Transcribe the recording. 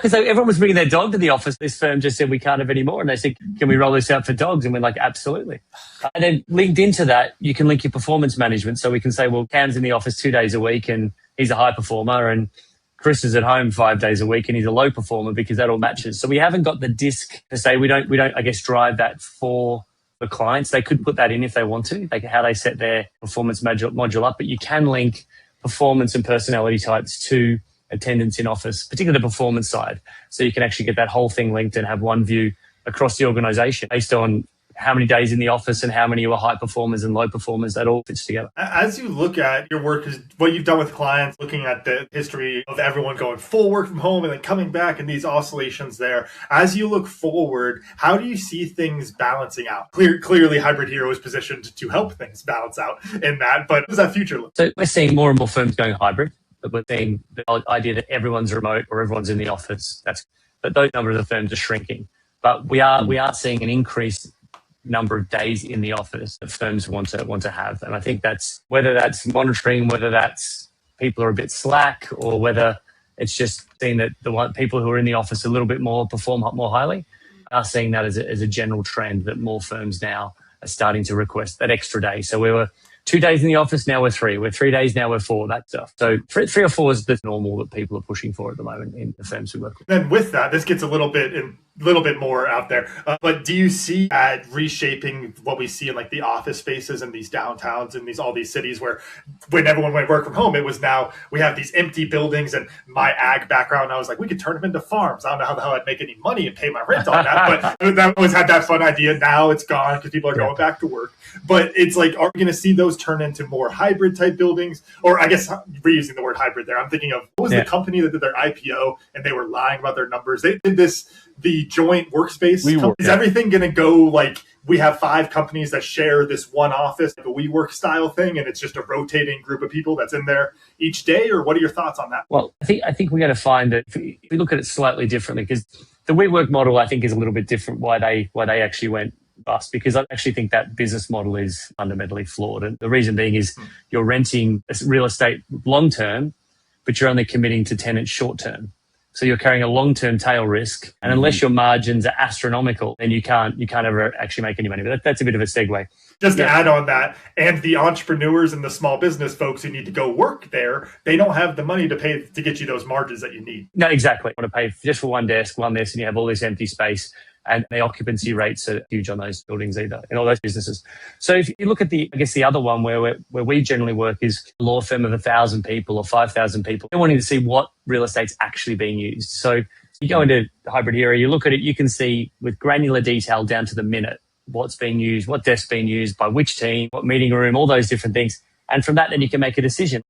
because everyone was bringing their dog to the office. This firm just said, we can't have any more. And they said, can we roll this out for dogs? And we're like, absolutely. And then linked into that, you can link your performance management. So we can say, well, Cam's in the office 2 days a week and he's a high performer, and Chris is at home 5 days a week and he's a low performer, because that all matches. So we haven't got the disc to say, we don't, I guess, drive that for the clients. They could put that in if they want to, like how they set their performance module up, but you can link performance and personality types to attendance in office, particularly the performance side. So you can actually get that whole thing linked and have one view across the organization based on how many days in the office and how many were high performers and low performers. That all fits together. As you look at your work, what you've done with clients, looking at the history of everyone going full work from home and then coming back and these oscillations there, as you look forward, how do you see things balancing out? Clearly, Hybrid Hero is positioned to help things balance out in that, but how does that future look? So we're seeing more and more firms going hybrid, but we're seeing the idea that everyone's remote or everyone's in the office. But those numbers of firms are shrinking. But we are seeing an increase number of days in the office that firms want to have. And I think that's, whether that's monitoring, whether that's people are a bit slack, or whether it's just seeing that the people who are in the office a little bit more perform more highly, are seeing that as a general trend, that more firms now are starting to request that extra day. So we were 2 days in the office, now we're 3. We're 3 days, now we're 4, that stuff. So 3 or 4 is the normal that people are pushing for at the moment in the firms we work with. And with that, this gets a little bit more out there. But do you see that reshaping what we see in like the office spaces and these downtowns and all these cities, where when everyone went work from home, it was now we have these empty buildings? And my ag background, I was like, we could turn them into farms. I don't know how the hell I'd make any money and pay my rent on that, but that always had that fun idea. Now it's gone because people are going back to work. But it's like, are we going to see those turn into more hybrid type buildings? Or I guess reusing the word hybrid there, I'm thinking of, what was the company that did their IPO and they were lying about their numbers? They did the joint workspace. Is everything going to go like, we have 5 companies that share this one office, like a WeWork style thing, and it's just a rotating group of people that's in there each day? Or what are your thoughts on that? Well, I think we're going to find that if we look at it slightly differently, because the WeWork model, I think, is a little bit different why they actually went bust, because I actually think that business model is fundamentally flawed. And the reason being is you're renting real estate long term, but you're only committing to tenants short term. So you're carrying a long-term tail risk, and unless your margins are astronomical, then you can't ever actually make any money. But that's a bit of a segue. Just to add on that, and the entrepreneurs and the small business folks who need to go work there, they don't have the money to pay to get you those margins that you need. No, exactly. You want to pay just for one desk, and you have all this empty space. And the occupancy rates are huge on those buildings either, in all those businesses. So if you look at the other one where we generally work is a law firm of 1,000 people or 5,000 people. They're wanting to see what real estate's actually being used. So you go into Hybrid Hero, you look at it, you can see with granular detail down to the minute what's being used, what desk's being used, by which team, what meeting room, all those different things. And from that, then you can make a decision.